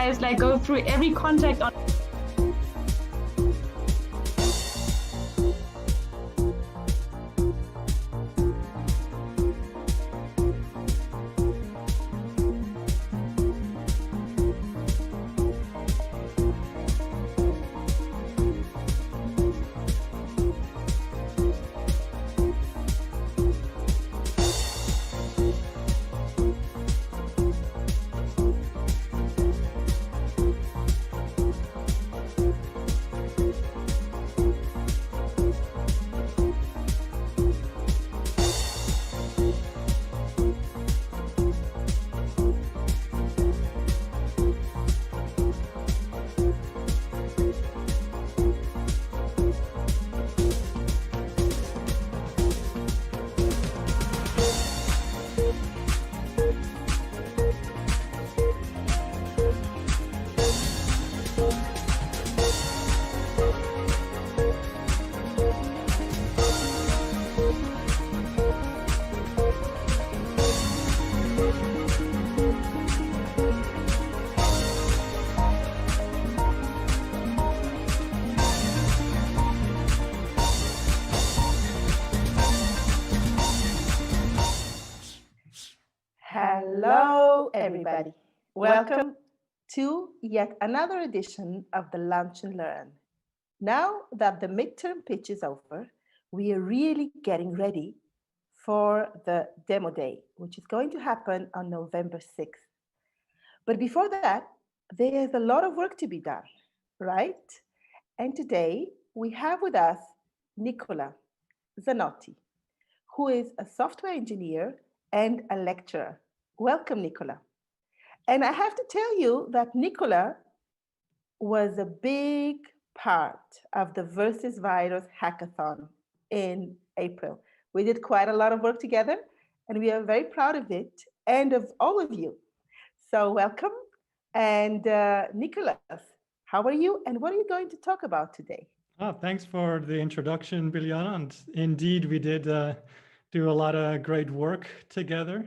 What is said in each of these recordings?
guys like go through every contact on Hello, everybody. Welcome to yet another edition of the Lunch and Learn. Now that the midterm pitch is over, we are really getting ready for the demo day, which is going to happen on November 6th. But before that, there's a lot of work to be done, right? And today we have with us Nicolas Zanotti, who is a software engineer and a lecturer. Welcome, Nicolas. And I have to tell you that Nicolas was a big part of the Versus Virus hackathon in April. We did quite a lot of work together, and we are very proud of it and of all of you. So welcome. And Nicolas, how are you? And what are you going to talk about today? Oh, thanks for the introduction, Biljana. And indeed, we did do a lot of great work together.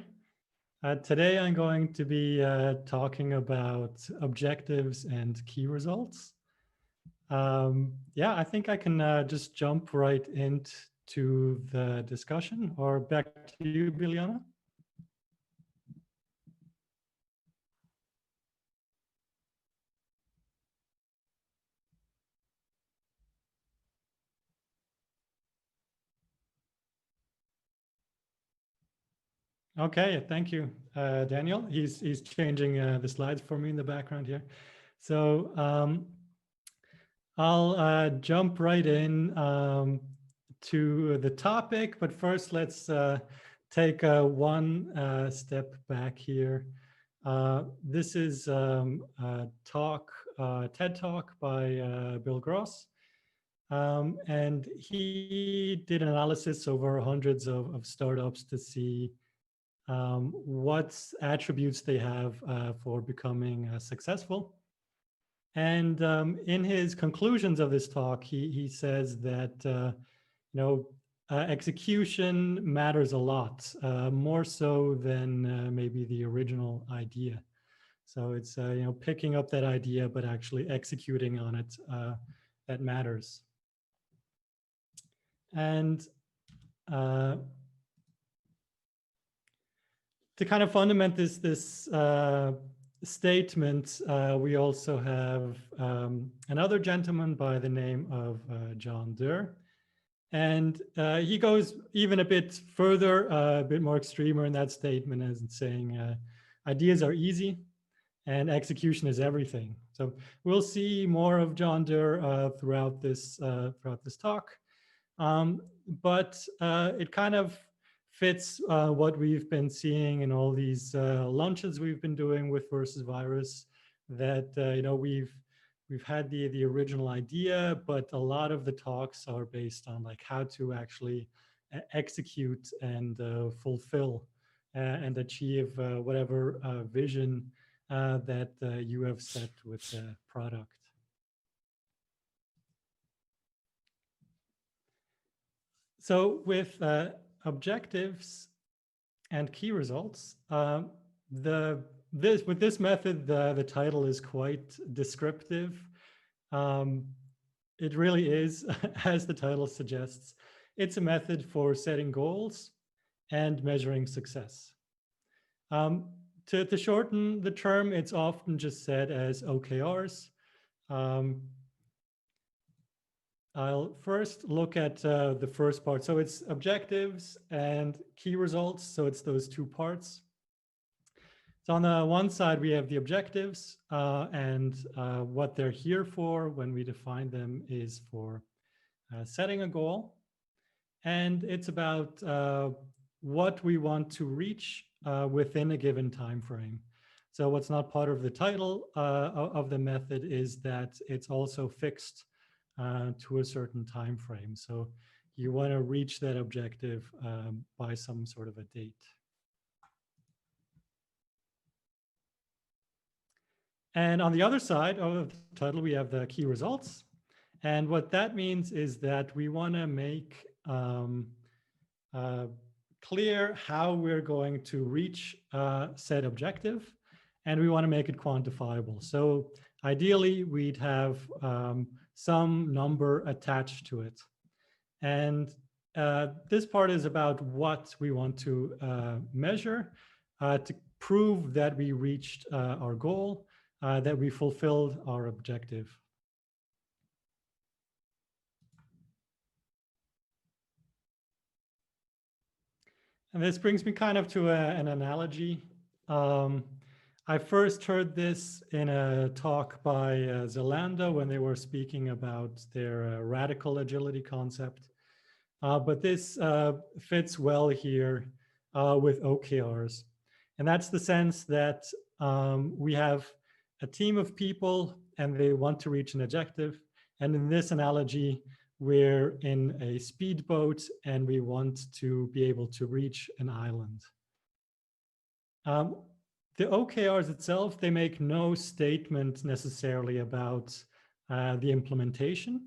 Today, I'm going to be talking about objectives and key results. Yeah, I think I can just jump right into the discussion, or back to you, Biljana. Okay, thank you, Daniel. He's changing the slides for me in the background here. So I'll jump right in to the topic, but first let's take one step back here. This is a talk, TED Talk by Bill Gross. And he did an analysis over hundreds of startups to see what attributes they have for becoming successful. And in his conclusions of this talk, he says that execution matters a lot, more so than maybe the original idea. So it's picking up that idea, but actually executing on it that matters. And to kind of fundament this statement, we also have another gentleman by the name of John Doerr. And he goes even a bit further, a bit more extremer in that statement, as saying ideas are easy and execution is everything. So we'll see more of John Doerr throughout this talk. But it kind of fits what we've been seeing in all these launches we've been doing with Versus Virus, that we've had the original idea, but a lot of the talks are based on like how to actually execute and fulfill and achieve whatever vision that you have set with the product. So with objectives and key results, the with this method, the title is quite descriptive. It really is, as the title suggests, it's a method for setting goals and measuring success. To shorten the term, it's often just said as OKRs. I'll first look at the first part. So it's objectives and key results. So it's those two parts. So on the one side, we have the objectives and what they're here for when we define them is for setting a goal. And it's about what we want to reach within a given time frame. So what's not part of the title of the method is that it's also fixed to a certain time frame. So you want to reach that objective by some sort of a date. And on the other side of the title, we have the key results. And what that means is that we want to make clear how we're going to reach said objective, and we want to make it quantifiable. So ideally, we'd have some number attached to it. And this part is about what we want to measure to prove that we reached our goal, that we fulfilled our objective. And this brings me kind of to an analogy. I first heard this in a talk by Zalando when they were speaking about their radical agility concept. But this fits well here with OKRs. And that's the sense that we have a team of people and they want to reach an objective. And in this analogy, we're in a speedboat and we want to be able to reach an island. The OKRs itself, they make no statement necessarily about the implementation.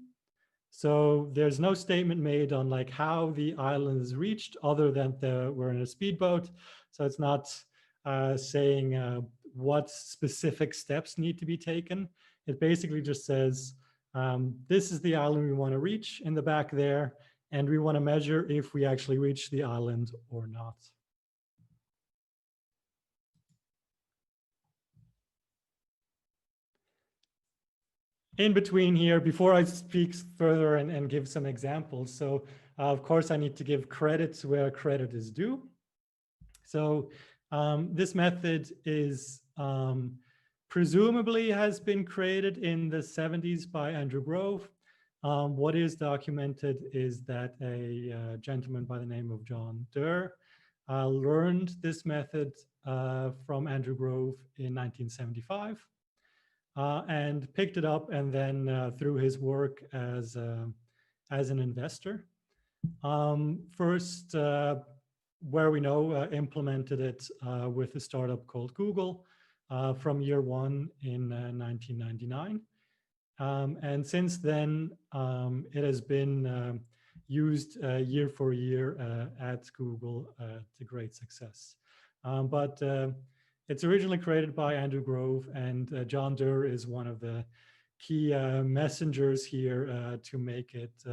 So there's no statement made on like how the island is reached other than we're in a speedboat. So it's not saying what specific steps need to be taken. It basically just says, this is the island we want to reach in the back there, and we want to measure if we actually reach the island or not. In between here, before I speak further and give some examples, so of course I need to give credit where credit is due. So this method is presumably has been created in the 70s by Andrew Grove. What is documented is that a gentleman by the name of John Durr learned this method from Andrew Grove in 1975 and picked it up, and then through his work as an investor, first where we know implemented it with a startup called Google from year one in 1999. And since then, it has been used year for year at Google to great success. But it's originally created by Andrew Grove, and John Durr is one of the key messengers here to make it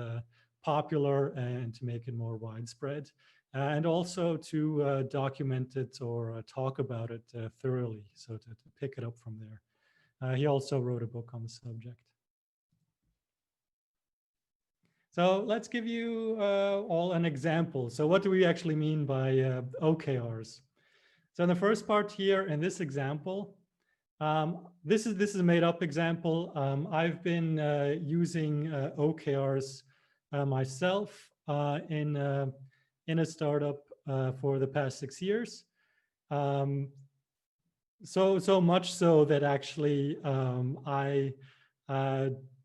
popular and to make it more widespread. And also to document it or talk about it thoroughly, so to pick it up from there. He also wrote a book on the subject. So let's give you all an example. So what do we actually mean by OKRs? So in the first part here, in this example, this is a made up example. I've been using OKRs myself in a startup for the past 6 years. So much so that actually I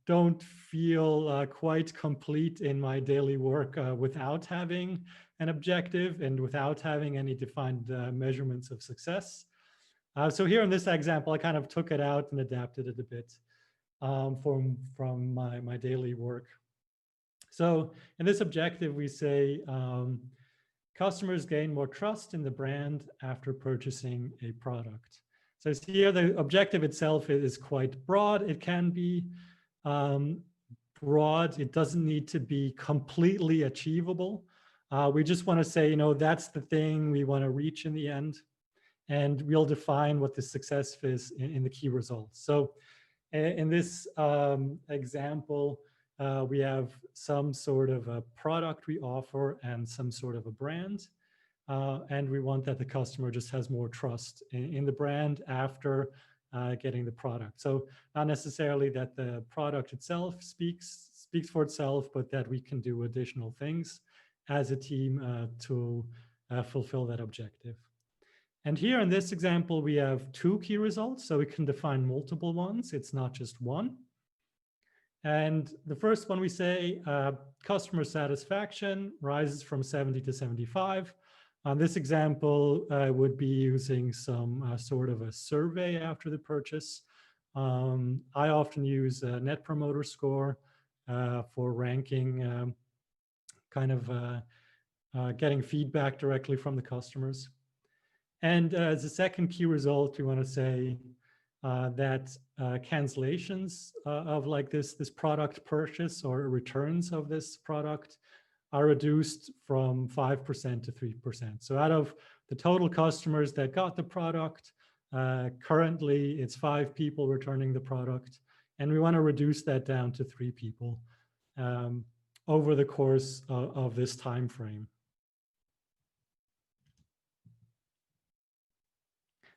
don't feel quite complete in my daily work without having an objective and without having any defined measurements of success. So here in this example, I kind of took it out and adapted it a bit from my daily work. So in this objective, we say customers gain more trust in the brand after purchasing a product. So here the objective itself is quite broad. It can be broad. It doesn't need to be completely achievable. We just want to say, you know, that's the thing we want to reach in the end. And we'll define what the success is in the key results. So in this example, we have some sort of a product we offer and some sort of a brand. And we want that the customer just has more trust in the brand after getting the product. So not necessarily that the product itself speaks for itself, but that we can do additional things as a team to fulfill that objective. And here in this example, we have 2 key results, so we can define multiple ones. It's not just one. And the first one we say, customer satisfaction rises from 70 to 75. This example would be using some sort of a survey after the purchase. I often use a Net Promoter Score for ranking, getting feedback directly from the customers. And as a second key result, we want to say that cancellations of like this product purchase or returns of this product are reduced from 5% to 3%. So out of the total customers that got the product, currently it's 5 people returning the product, and we want to reduce that down to 3 people over the course of this time frame.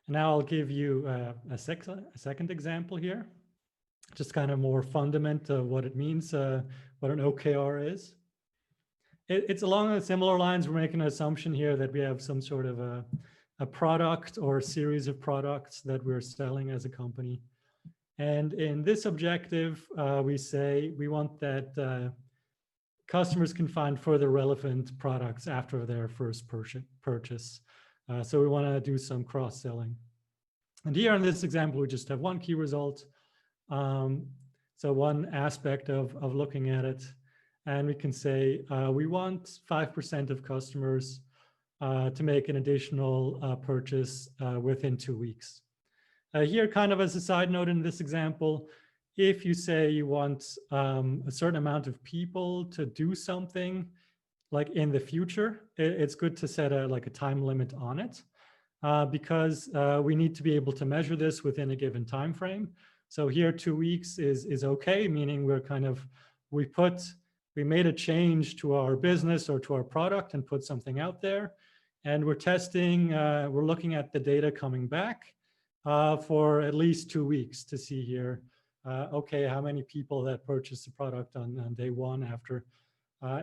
Now I'll give you a second example here, just kind of more fundamental of what it means, what an OKR is. It's along similar lines. We're making an assumption here that we have some sort of a product or a series of products that we're selling as a company. And in this objective, we say we want that customers can find further relevant products after their first purchase. So we want to do some cross-selling. And here in this example, we just have 1 key result. So one aspect of looking at it. And we can say we want 5% of customers to make an additional purchase within 2 weeks. Here, kind of as a side note in this example, if you say you want a certain amount of people to do something, like in the future, it's good to set a time limit on it because we need to be able to measure this within a given time frame. So here 2 weeks is okay, meaning we're we made a change to our business or to our product and put something out there, and we're testing, we're looking at the data coming back for at least 2 weeks to see here, okay, how many people that purchased the product on day 1 after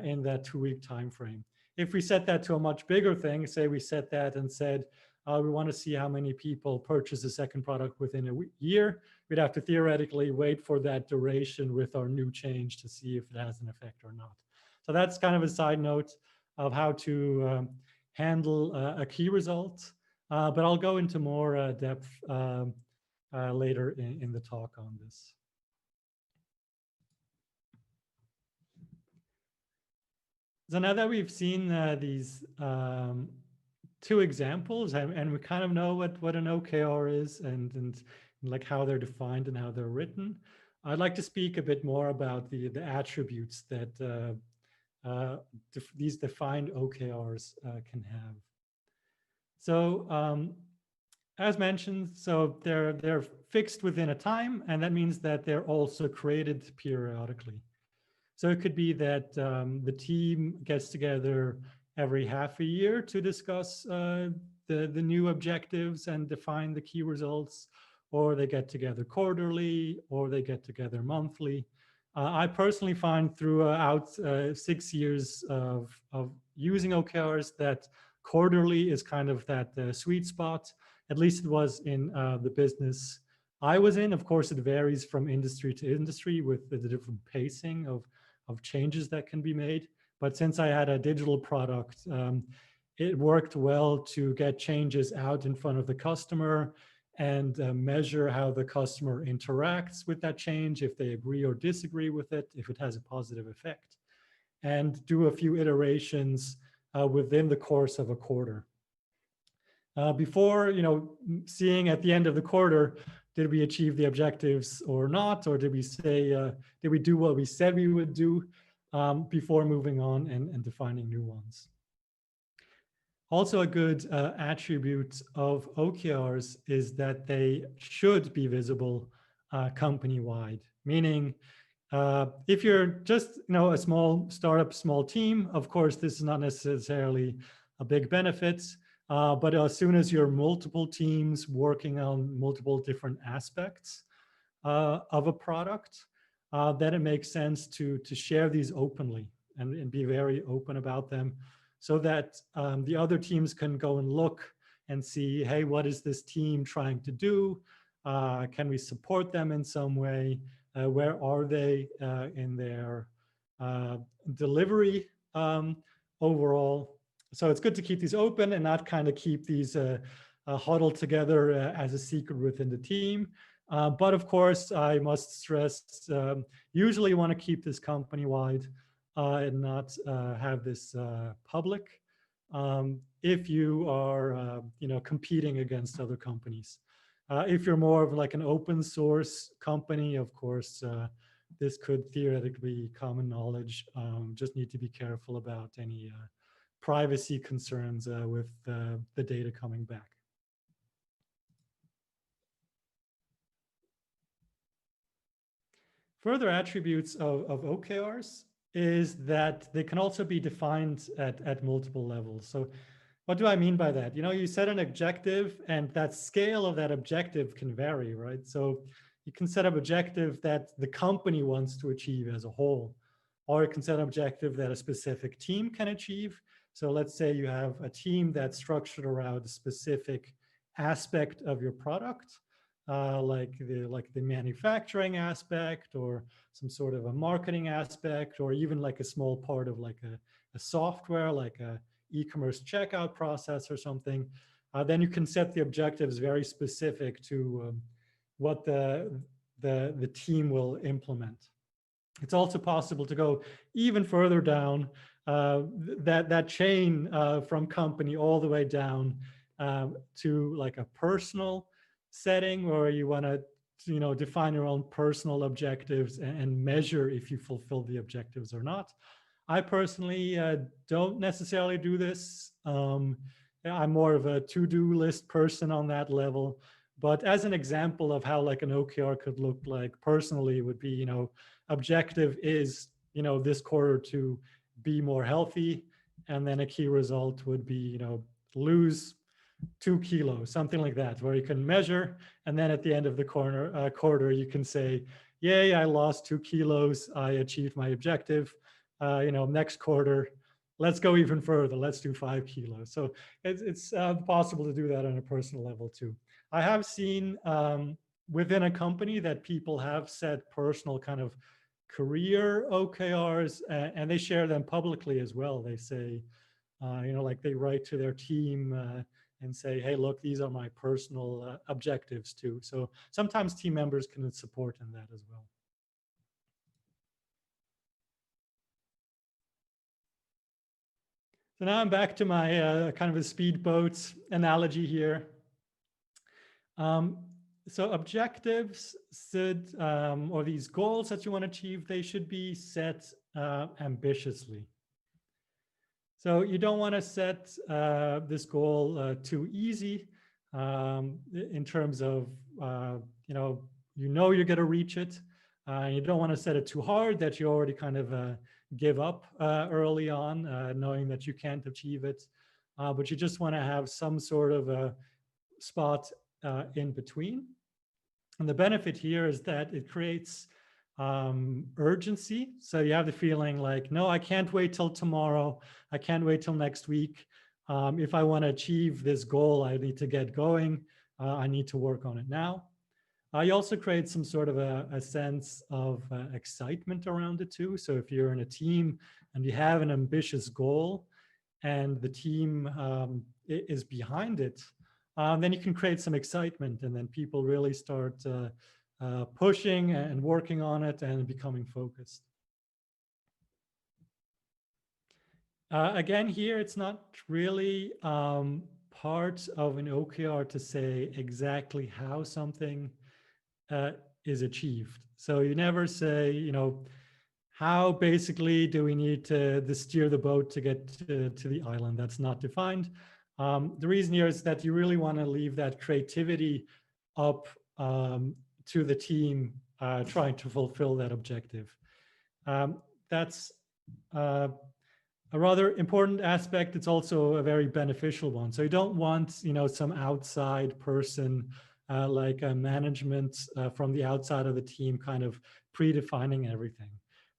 in that 2-week time frame. If we set that to a much bigger thing, say we set that and said, we want to see how many people purchase the second product within a year, we'd have to theoretically wait for that duration with our new change to see if it has an effect or not. So that's kind of a side note of how to handle a key result, but I'll go into more depth later in the talk on this. So now that we've seen these 2 examples and we kind of know what an OKR is and like how they're defined and how they're written, I'd like to speak a bit more about the attributes that these defined OKRs can have. So as mentioned, so they're fixed within a time, and that means that they're also created periodically. So it could be that the team gets together every half a year to discuss the new objectives and define the key results, or they get together quarterly, or they get together monthly. I personally find throughout 6 years of using OKRs that quarterly is kind of that sweet spot. At least it was in the business I was in. Of course, it varies from industry to industry with the different pacing of changes that can be made. But since I had a digital product, it worked well to get changes out in front of the customer and measure how the customer interacts with that change, if they agree or disagree with it, if it has a positive effect, and do a few iterations within the course of a quarter. before, seeing at the end of the quarter, did we achieve the objectives or not? Or did we say, did we do what we said we would do before moving on and defining new ones? Also, a good attribute of OKRs is that they should be visible company-wide, meaning if you're just a small startup, small team, of course, this is not necessarily a big benefit. But as soon as you're multiple teams working on multiple different aspects of a product, then it makes sense to share these openly and be very open about them, so that the other teams can go and look and see, hey, what is this team trying to do? Can we support them in some way? Where are they in their delivery overall? So it's good to keep these open and not kind of keep these huddled together as a secret within the team. But of course, I must stress, usually you want to keep this company-wide and not have this public if you are competing against other companies. If you're more of like an open source company, of course, this could theoretically be common knowledge. Just need to be careful about any privacy concerns with the data coming back. Further attributes of OKRs is that they can also be defined at multiple levels. So what do I mean by that? You set an objective and that scale of that objective can vary, right? So you can set an objective that the company wants to achieve as a whole, or you can set an objective that a specific team can achieve. So let's say you have a team that's structured around a specific aspect of your product, like the manufacturing aspect, or some sort of a marketing aspect, or even like a small part of like a software, like a e-commerce checkout process or something. Then you can set the objectives very specific to what the team will implement. It's also possible to go even further down that chain from company all the way down to like a personal setting, where you want to define your own personal objectives and measure if you fulfill the objectives or not. I personally don't necessarily do this. I'm more of a to-do list person on that level. But as an example of how like an OKR could look like personally, would be, objective is, this quarter to be more healthy. And then a key result would be, lose 2 kilos, something like that, where you can measure. And then at the end of the quarter, you can say, yay, I lost 2 kilos. I achieved my objective. Next quarter, let's go even further. Let's do 5 kilos. So it's possible to do that on a personal level too. I have seen within a company that people have set personal kind of career OKRs, and they share them publicly as well. They say, like they write to their team and say, hey, look, these are my personal objectives too. So sometimes team members can support in that as well. So now I'm back to my kind of a speedboat analogy here. So objectives should, or these goals that you want to achieve, they should be set ambitiously. So you don't want to set this goal too easy in terms of, you're going to reach it. You don't want to set it too hard that you already kind of give up early on, knowing that you can't achieve it. But you just want to have some sort of a spot in between. And the benefit here is that it creates urgency. So you have the feeling like, no, I can't wait till tomorrow. I can't wait till next week. If I want to achieve this goal, I need to get going. I need to work on it now. You also create some sort of a sense of excitement around it too. So if you're in a team and you have an ambitious goal and the team is behind it, then you can create some excitement, and then people really start pushing and working on it and becoming focused. Again, here, it's not really part of an OKR to say exactly how something is achieved. So you never say, you know, how basically do we need to steer the boat to get to the island? That's not defined. The reason here is that you really want to leave that creativity up to the team trying to fulfill that objective. That's a rather important aspect. It's also a very beneficial one. So you don't want, you know, some outside person like a management from the outside of the team kind of predefining everything.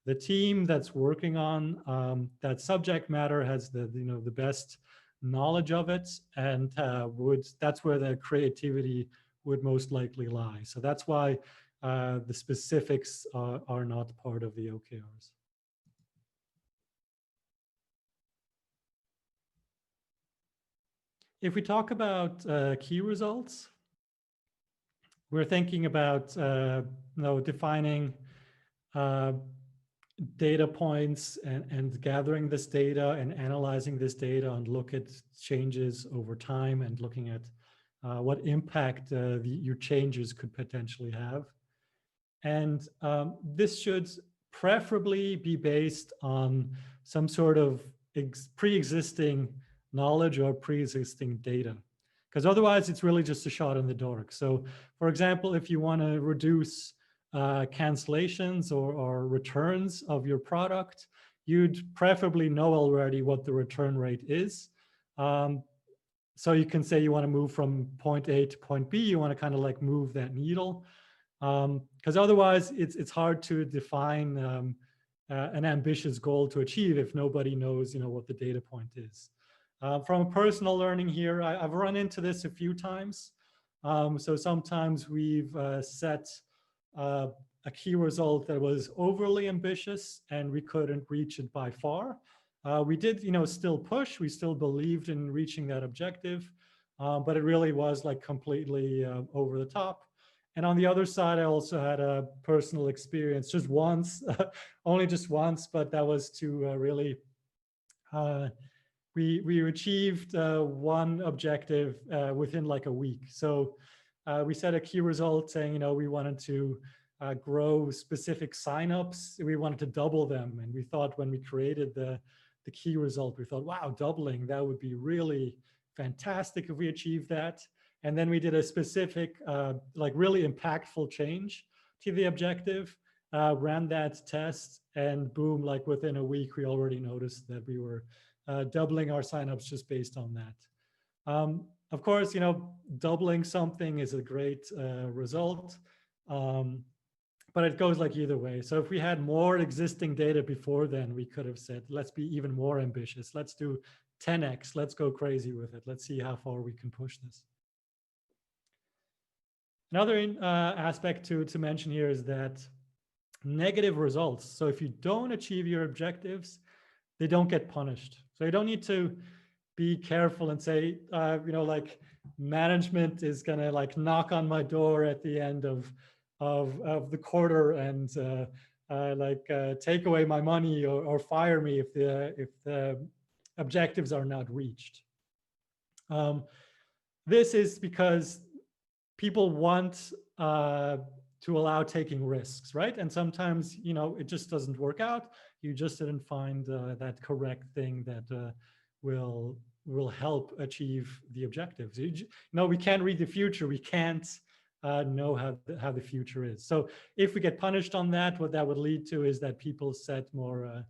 The team that's working on that subject matter has the, you know, the best knowledge of it, and that's where the creativity would most likely lie. So that's why the specifics are not part of the OKRs. If we talk about key results, we're thinking about you know, defining data points and gathering this data and analyzing this data and look at changes over time and looking at what impact your changes could potentially have. And this should preferably be based on some sort of pre-existing knowledge or pre-existing data, because otherwise it's really just a shot in the dark. So for example, if you want to reduce cancellations or returns of your product, you'd preferably know already what the return rate is. So you can say you want to move from point A to point B, you want to kind of like move that needle. Because otherwise it's hard to define an ambitious goal to achieve if nobody knows, you know, what the data point is. From personal learning here, I've run into this a few times. So sometimes we've set a key result that was overly ambitious and we couldn't reach it by far. We did, you know, still push. We still believed in reaching that objective, but it really was like completely over the top. And on the other side, I also had a personal experience just once, only just once, but that was to really, we achieved one objective within like a week. So we set a key result saying, you know, we wanted to grow specific signups. We wanted to double them. And we thought when we created the key result, we thought, wow, doubling, that would be really fantastic if we achieved that. And then we did a specific, like really impactful change to the objective, ran that test, and boom, like within a week, we already noticed that we were doubling our signups just based on that. Of course, you know, doubling something is a great result, but it goes like either way. So if we had more existing data before then, we could have said, let's be even more ambitious. Let's do 10x. Let's go crazy with it. Let's see how far we can push this. Another aspect to mention here is that negative results. So if you don't achieve your objectives, they don't get punished. So you don't need to be careful and say, you know, like management is gonna like knock on my door at the end of the quarter and take away my money or fire me if the objectives are not reached. This is because people want to allow taking risks, right? And sometimes, you know, it just doesn't work out. You just didn't find that correct thing that will help achieve the objectives. You know, we can't read the future. We can't know how the future is. So if we get punished on that, what that would lead to is that people set more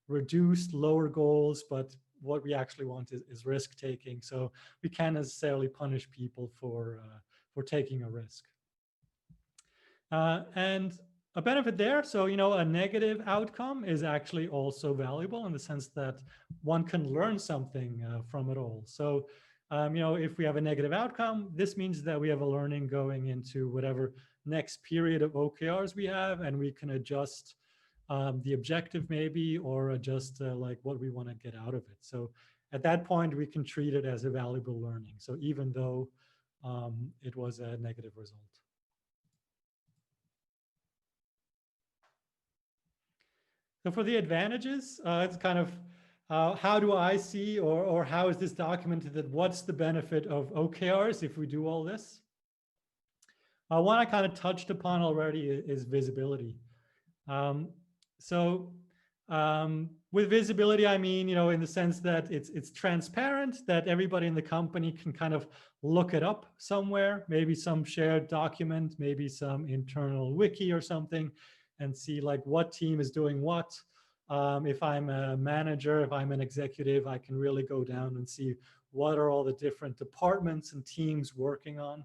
reduced, lower goals, but what we actually want is risk taking. So we can't necessarily punish people for taking a risk. And a benefit there, so, you know, a negative outcome is actually also valuable in the sense that one can learn something from it all. So, you know, if we have a negative outcome, this means that we have a learning going into whatever next period of OKRs we have, and we can adjust the objective maybe, or adjust like what we want to get out of it. So at that point, we can treat it as a valuable learning. So even though it was a negative result. So for the advantages, it's kind of how do I see, or how is this documented, that what's the benefit of OKRs if we do all this? One I kind of touched upon already is visibility. With visibility, I mean, in the sense that it's transparent, that everybody in the company can kind of look it up somewhere, maybe some shared document, maybe some internal wiki or something, and see like what team is doing what. If I'm a manager, if I'm an executive, I can really go down and see what are all the different departments and teams working on.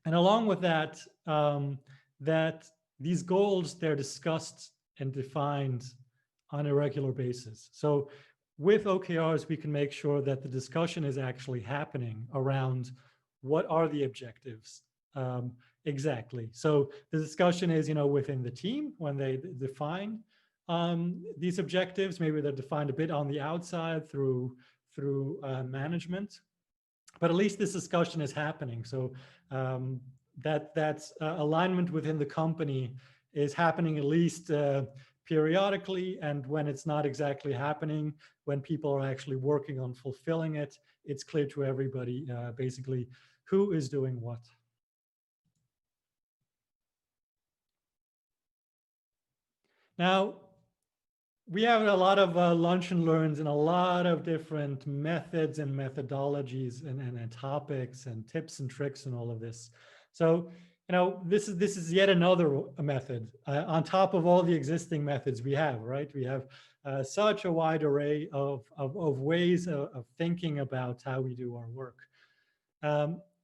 And along with that, that these goals, they're discussed and defined on a regular basis. So with OKRs, we can make sure that the discussion is actually happening around what are the objectives exactly. So the discussion is, within the team when they define these objectives. Maybe they're defined a bit on the outside through management, but at least this discussion is happening. So that's alignment within the company is happening at least periodically, and when it's not exactly happening, when people are actually working on fulfilling it, it's clear to everybody basically who is doing what. Now, we have a lot of lunch and learns and a lot of different methods and methodologies and topics and tips and tricks and all of this. So, this is yet another method on top of all the existing methods we have, right? We have such a wide array of ways of thinking about how we do our work.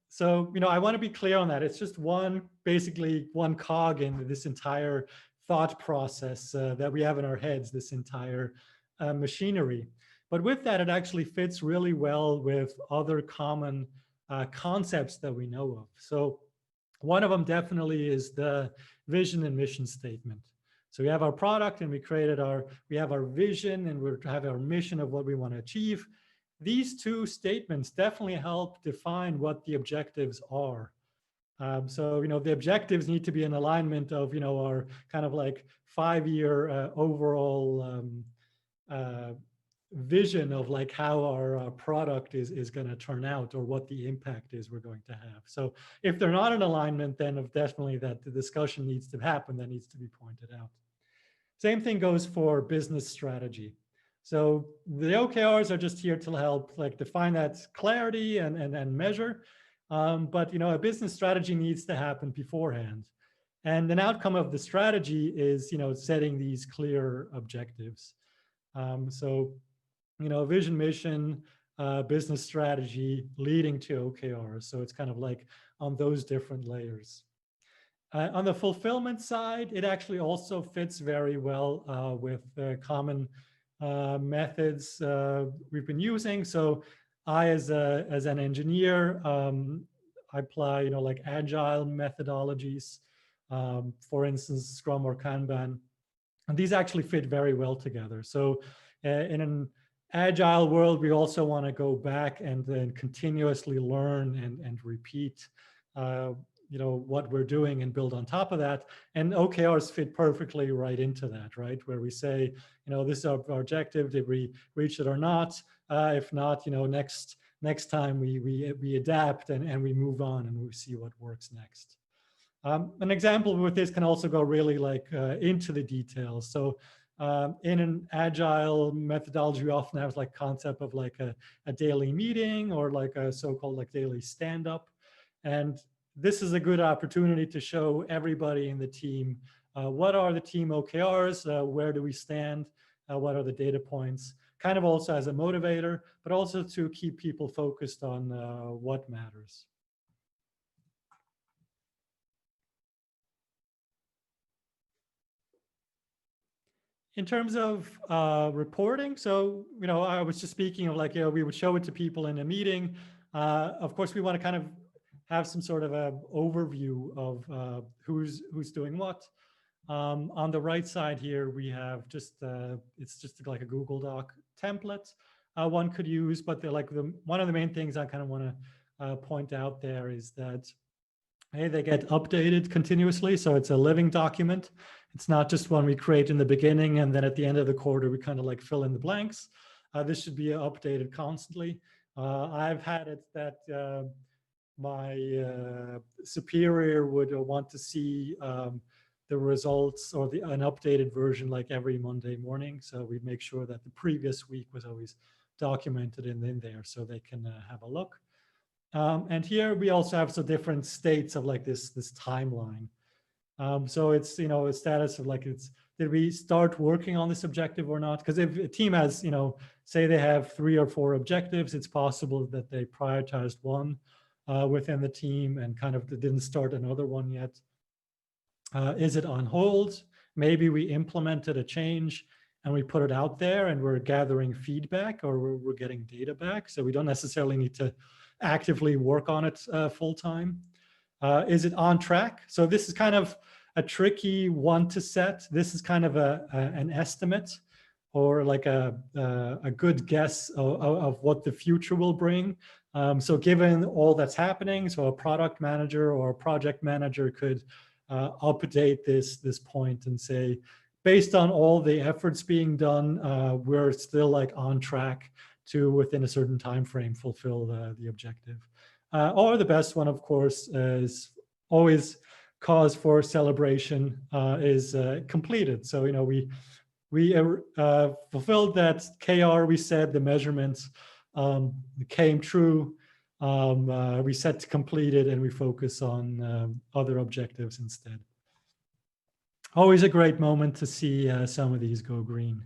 So, I want to be clear on that. It's just basically one cog in this entire thought process that we have in our heads, this entire machinery. But with that, it actually fits really well with other common concepts that we know of. So one of them definitely is the vision and mission statement. So we have our product and we have our vision and we have our mission of what we want to achieve. These two statements definitely help define what the objectives are. So, the objectives need to be in alignment of, our kind of like 5-year overall vision of like how our product is going to turn out, or what the impact is we're going to have. So if they're not in alignment, then definitely that the discussion needs to happen, that needs to be pointed out. Same thing goes for business strategy. So the OKRs are just here to help like define that clarity and measure. But a business strategy needs to happen beforehand. And an outcome of the strategy is, setting these clear objectives. So, vision, mission, business strategy leading to OKRs. So it's kind of like on those different layers. On the fulfillment side, it actually also fits very well with common methods we've been using. So I, as an engineer, I apply, like agile methodologies, for instance, Scrum or Kanban, and these actually fit very well together. So in an agile world, we also want to go back and then continuously learn and repeat, what we're doing and build on top of that. And OKRs fit perfectly right into that, right? Where we say, this is our objective, did we reach it or not? If not, next time we adapt and we move on and we see what works next. An example with this can also go really like into the details. So in an agile methodology, we often have like concept of like a daily meeting, or like a so-called like daily stand-up. And this is a good opportunity to show everybody in the team what are the team OKRs, where do we stand, what are the data points, kind of also as a motivator, but also to keep people focused on what matters. In terms of reporting, so, I was just speaking of like, we would show it to people in a meeting. Of course, we want to kind of have some sort of a overview of who's doing what. On the right side here, we have just, it's just like a Google Doc template one could use, but they're like one of the main things I kind of want to point out there is that Hey, they get updated continuously, so it's a living document. It's not just one we create in the beginning and then at the end of the quarter we kind of like fill in the blanks. This should be updated constantly. I've had it that my superior would want to see the results or an updated version like every Monday morning. So we make sure that the previous week was always documented in there so they can have a look. And here we also have some different states of like this timeline. So it's, you know, a status of like, did we start working on this objective or not? Because if a team has, you know, say they have 3 or 4 objectives, it's possible that they prioritized one within the team and kind of didn't start another one yet. Is it on hold? Maybe we implemented a change and we put it out there and we're gathering feedback or we're getting data back. So we don't necessarily need to actively work on it full time. Is it on track? So this is kind of a tricky one to set. This is kind of an estimate or like a good guess of what the future will bring. So given all that's happening, so a product manager or a project manager could update this point and say, based on all the efforts being done, we're still like on track to within a certain time frame fulfill the objective. Or the best one, of course, is always cause for celebration is completed. So, you know, we fulfilled that KR, we said the measurements came true. We set to complete it and we focus on other objectives instead. Always a great moment to see some of these go green.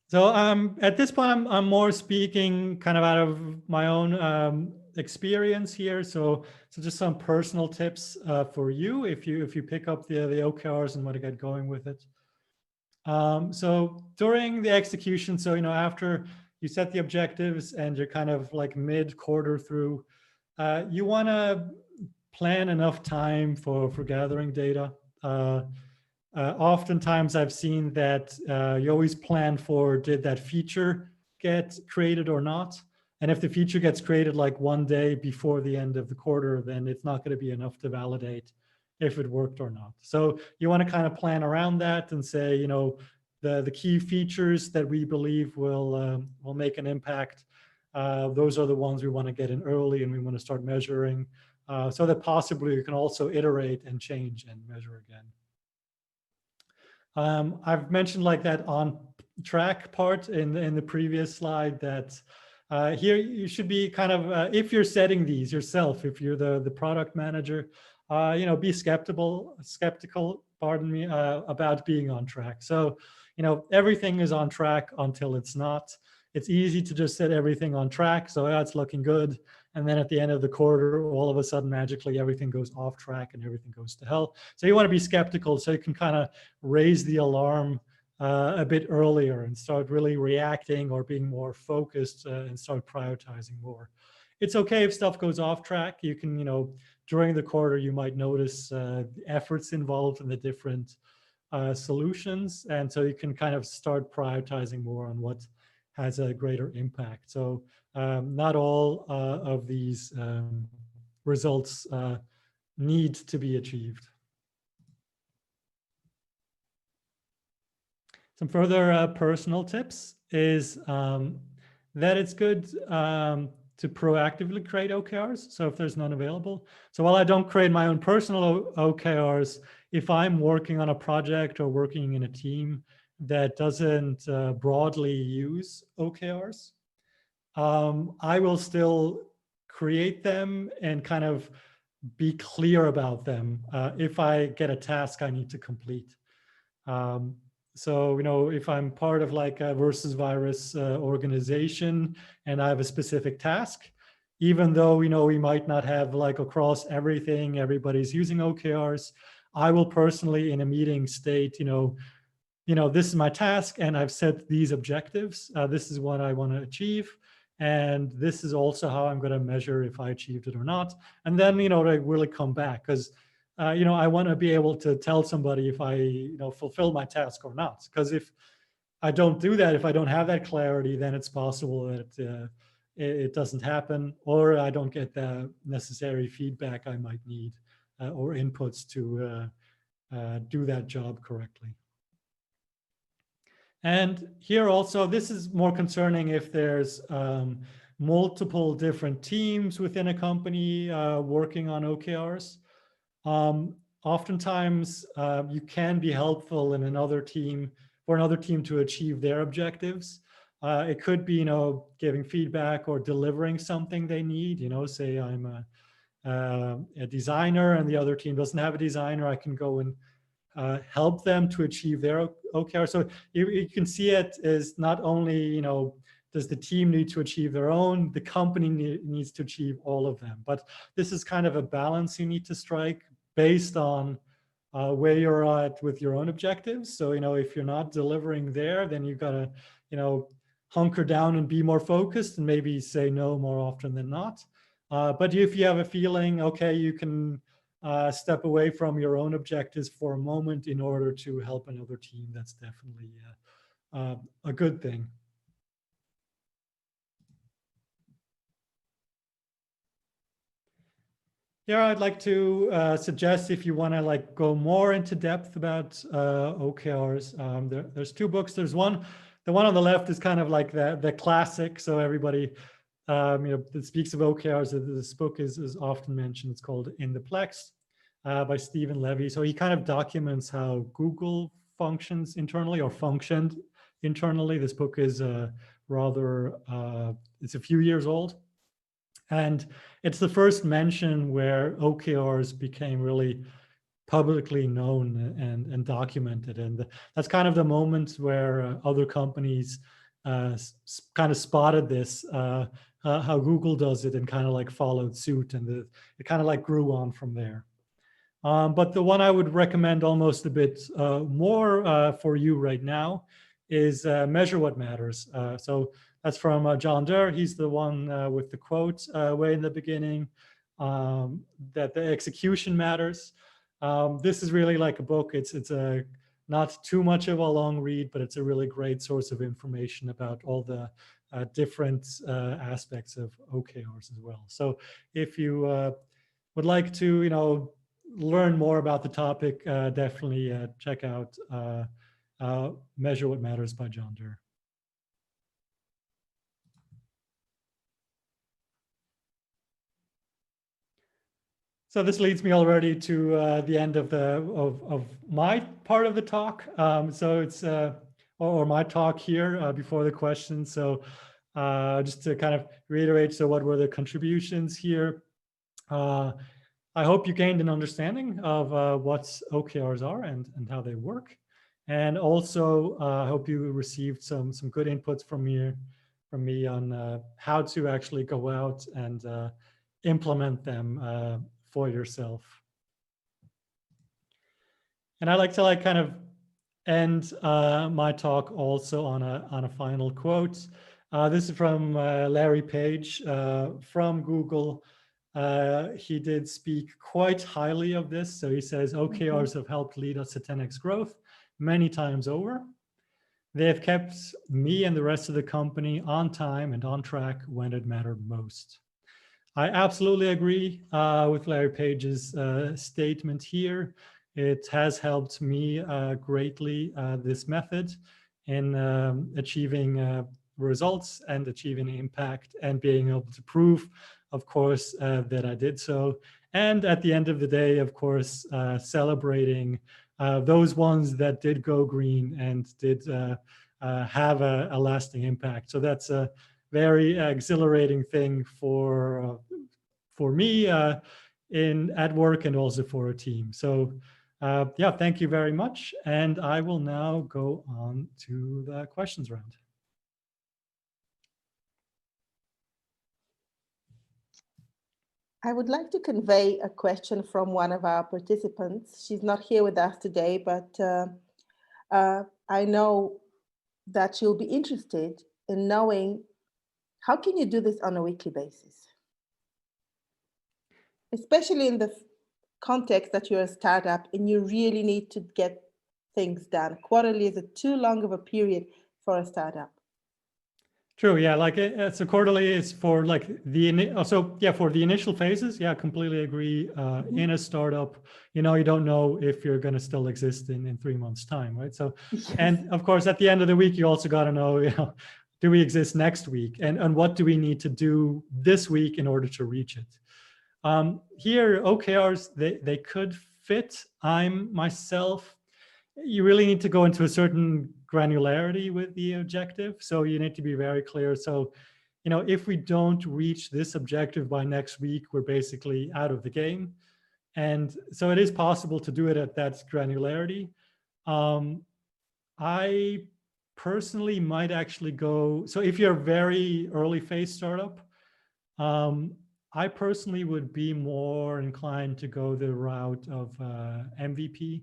So at this point, I'm more speaking kind of out of my own experience here. So just some personal tips for you if you pick up the OKRs and want to get going with it. So during the execution, so, you know, after you set the objectives and you're kind of like mid-quarter through, you want to plan enough time for gathering data. Oftentimes I've seen that you always plan for, did that feature get created or not? And if the feature gets created like one day before the end of the quarter, then it's not going to be enough to validate if it worked or not. So you want to kind of plan around that and say, you know, the key features that we believe will make an impact. Those are the ones we want to get in early and we want to start measuring so that possibly you can also iterate and change and measure again. I've mentioned like that on track part in the previous slide that here you should be kind of, if you're setting these yourself, if you're the product manager, you know, be skeptical, pardon me, about being on track. So, you know, everything is on track until it's not. It's easy to just set everything on track. So yeah, it's looking good. And then at the end of the quarter, all of a sudden, magically, everything goes off track and everything goes to hell. So you want to be skeptical so you can kind of raise the alarm a bit earlier and start really reacting or being more focused and start prioritizing more. It's okay if stuff goes off track. You can, you know, during the quarter, you might notice the efforts involved in the different solutions. And so you can kind of start prioritizing more on what has a greater impact. So not all of these results need to be achieved. Some further personal tips is that it's good to proactively create OKRs. So if there's none available. So while I don't create my own personal OKRs, if I'm working on a project or working in a team that doesn't broadly use OKRs, I will still create them and kind of be clear about them if I get a task I need to complete. So, you know, if I'm part of like a versus virus organization and I have a specific task, even though, you know, we might not have like across everything, everybody's using OKRs, I will personally in a meeting state, you know, this is my task and I've set these objectives. This is what I want to achieve. And this is also how I'm going to measure if I achieved it or not. And then, you know, to really come back because, you know, I want to be able to tell somebody if I, you know, fulfill my task or not. Because if I don't do that, if I don't have that clarity, then it's possible that, it doesn't happen, or I don't get the necessary feedback I might need or inputs to do that job correctly. And here also, this is more concerning if there's multiple different teams within a company working on OKRs. Oftentimes, you can be helpful in another team, for another team to achieve their objectives. It could be, giving feedback or delivering something they need. Say I'm a designer and the other team doesn't have a designer, I can go and help them to achieve their OKR. So you can see it as not only, does the team need to achieve their own, the company needs to achieve all of them. But this is kind of a balance you need to strike based on where you're at with your own objectives. So, if you're not delivering there, then you've got to, hunker down and be more focused and maybe say no more often than not. But if you have a feeling, okay, you can step away from your own objectives for a moment in order to help another team, that's definitely a good thing. Here, I'd like to suggest, if you want to go more into depth about OKRs, there's two books. There's one, the one on the left is kind of like the classic. So everybody, that speaks of OKRs, this book is often mentioned. It's called In the Plex by Stephen Levy. So he kind of documents how Google functions internally or functioned internally. This book is it's a few years old. And it's the first mention where OKRs became really publicly known and documented. And that's kind of the moment where other companies kind of spotted this, how Google does it, and kind of followed suit, and it kind of grew on from there. But the one I would recommend almost a bit more for you right now is Measure What Matters. So that's from John Durr. He's the one with the quote way in the beginning, that the execution matters. This is really like a book. It's a not too much of a long read, but it's a really great source of information about all the different aspects of OKRs as well. So if you would like to, learn more about the topic, definitely check out Measure What Matters by John Durr. So this leads me already to the end of my part of the talk. So it's or my talk here before the questions. So just to kind of reiterate, so what were the contributions here? I hope you gained an understanding of what OKRs are and how they work, and also I hope you received some good inputs from me on how to actually go out and implement them for yourself. And I like to kind of end my talk also on a final quote. This is from Larry Page from Google. He did speak quite highly of this. So he says, OKRs have helped lead us to 10x growth many times over. They have kept me and the rest of the company on time and on track when it mattered most. I absolutely agree with Larry Page's statement here. It has helped me greatly, this method, in achieving results and achieving impact and being able to prove, of course, that I did so. And at the end of the day, of course, celebrating those ones that did go green and did have a lasting impact. So that's a very exhilarating thing for me at work and also for a team. So yeah, thank you very much. And I will now go on to the questions round. I would like to convey a question from one of our participants. She's not here with us today, but I know that she'll be interested in knowing, how can you do this on a weekly basis? Especially in the context that you're a startup and you really need to get things done. Quarterly is too long of a period for a startup. True. Yeah. Like so quarterly is for like for the initial phases. Yeah, completely agree. In a startup, you don't know if you're going to still exist in 3 months time. Right. So, Yes. and of course, at the end of the week, you also got to know, do we exist next week, and what do we need to do this week in order to reach it? Here, OKRs, they could fit. You really need to go into a certain granularity with the objective. So you need to be very clear. So, if we don't reach this objective by next week, we're basically out of the game. And so it is possible to do it at that granularity. I personally might actually go, so if you're a very early phase startup, I personally would be more inclined to go the route of MVP,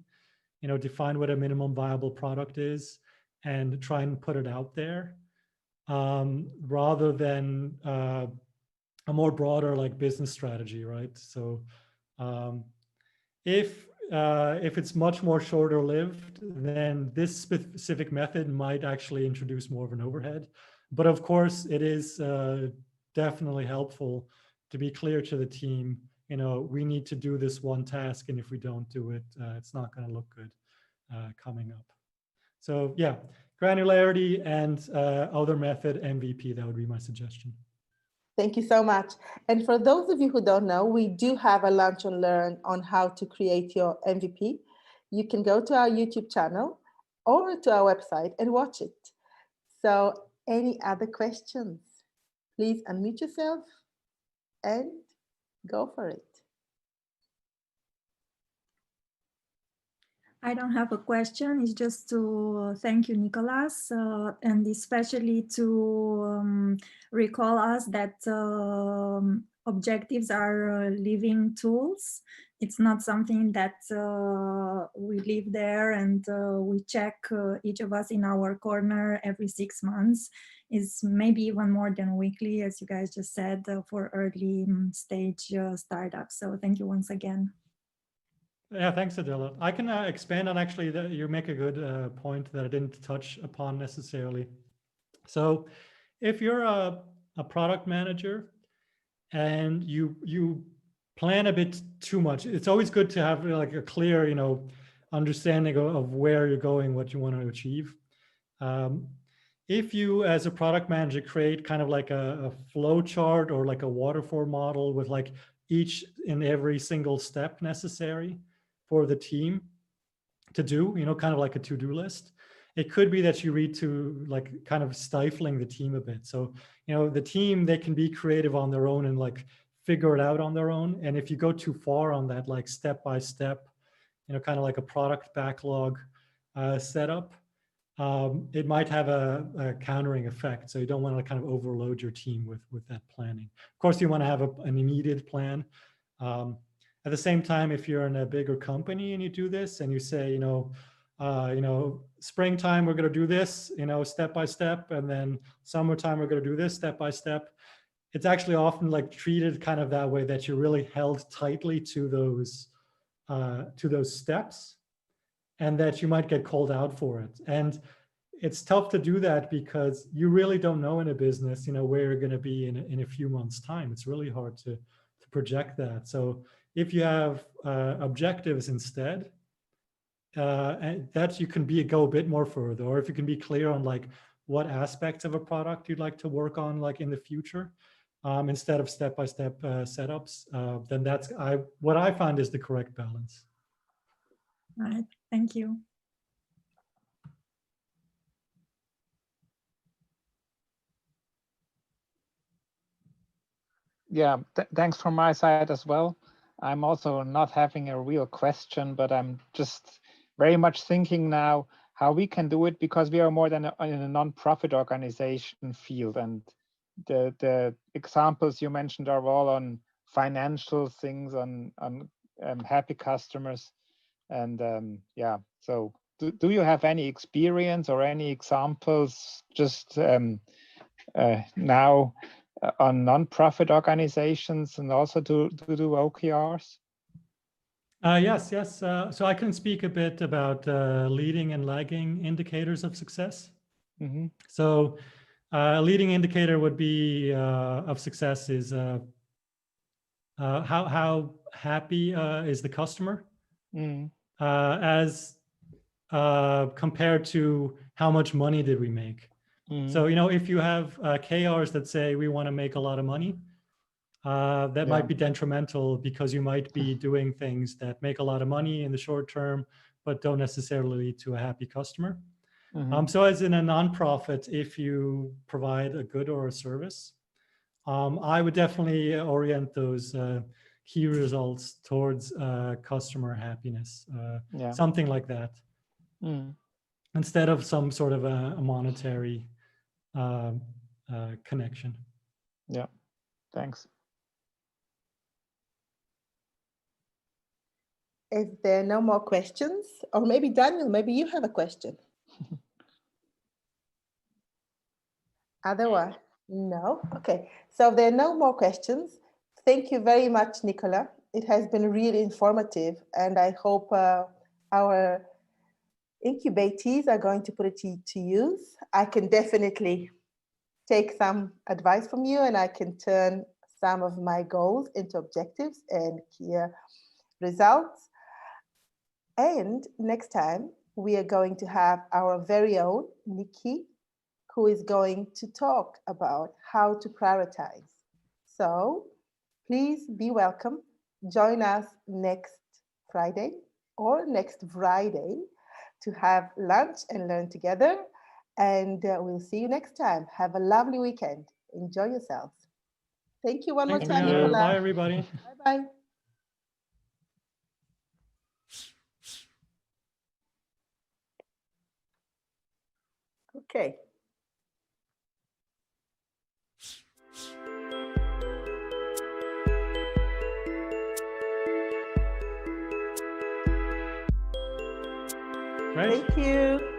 define what a minimum viable product is and try and put it out there, rather than a more broader like business strategy, right? So if it's much more shorter lived, then this specific method might actually introduce more of an overhead. But of course, it is definitely helpful to be clear to the team, we need to do this one task, and if we don't do it, it's not going to look good coming up. So yeah, granularity and other method MVP, that would be my suggestion. Thank you so much. And for those of you who don't know, we do have a Lunch and Learn on how to create your MVP. You can go to our YouTube channel or to our website and watch it. So any other questions? Please unmute yourself and go for it. I don't have a question. It's just to thank you, Nicolas, and especially to recall us that objectives are living tools. It's not something that we leave there and we check each of us in our corner every 6 months. It's maybe even more than weekly, as you guys just said, for early stage startups. So thank you once again. Yeah, thanks, Adela. I can expand on actually that you make a good point that I didn't touch upon necessarily. So if you're a product manager and you plan a bit too much, it's always good to have like a clear, understanding of where you're going, what you want to achieve. If you, as a product manager, create kind of like a flow chart or like a waterfall model with like each and every single step necessary for the team to do, kind of like a to-do list, it could be that you read to like kind of stifling the team a bit. So, the team, they can be creative on their own and like figure it out on their own. And if you go too far on that, like step by step, kind of like a product backlog setup, it might have a countering effect. So you don't want to kind of overload your team with that planning. Of course, you want to have an immediate plan. At the same time, if you're in a bigger company and you do this and you say, springtime, we're going to do this, step by step, and then summertime, we're going to do this step by step. It's actually often like treated kind of that way, that you're really held tightly to those steps, and that you might get called out for it. And it's tough to do that because you really don't know in a business, where you're going to be in a few months' time. It's really hard to project that. So if you have objectives instead, and that you can go a bit more further, or if you can be clear on like what aspects of a product you'd like to work on like in the future, instead of step-by-step setups, then that's what I find is the correct balance. All right, thank you. Yeah, thanks from my side as well. I'm also not having a real question, but I'm just very much thinking now how we can do it, because we are more than in a non-profit organization field, and the examples you mentioned are all on financial things, on happy customers, and yeah. So do you have any experience or any examples just now on non-profit organizations and also to do OKRs? Yes. So I can speak a bit about leading and lagging indicators of success. Mm-hmm. So A leading indicator would be of success is how happy is the customer as compared to how much money did we make. So, you know, if you have KRs that say we want to make a lot of money, that might be detrimental because you might be doing things that make a lot of money in the short term, but don't necessarily lead to a happy customer. So as in a nonprofit, if you provide a good or a service, I would definitely orient those key results towards customer happiness, something like that, instead of some sort of a monetary connection. Yeah, thanks. If there are no more questions, or maybe Daniel, maybe you have a question. Otherwise, no. Okay, so if there are no more questions, thank you very much, Nicola. It has been really informative, and I hope our incubatees are going to put it to use. I can definitely take some advice from you, and I can turn some of my goals into objectives and key results. And next time, we are going to have our very own Nikki, who is going to talk about how to prioritize. So please be welcome. Join us next Friday or next Friday to have lunch and learn together. And we'll see you next time. Have a lovely weekend. Enjoy yourselves. Thank you one more time, Nicola. Bye, everybody. Bye-bye. Okay. Great. Thank you.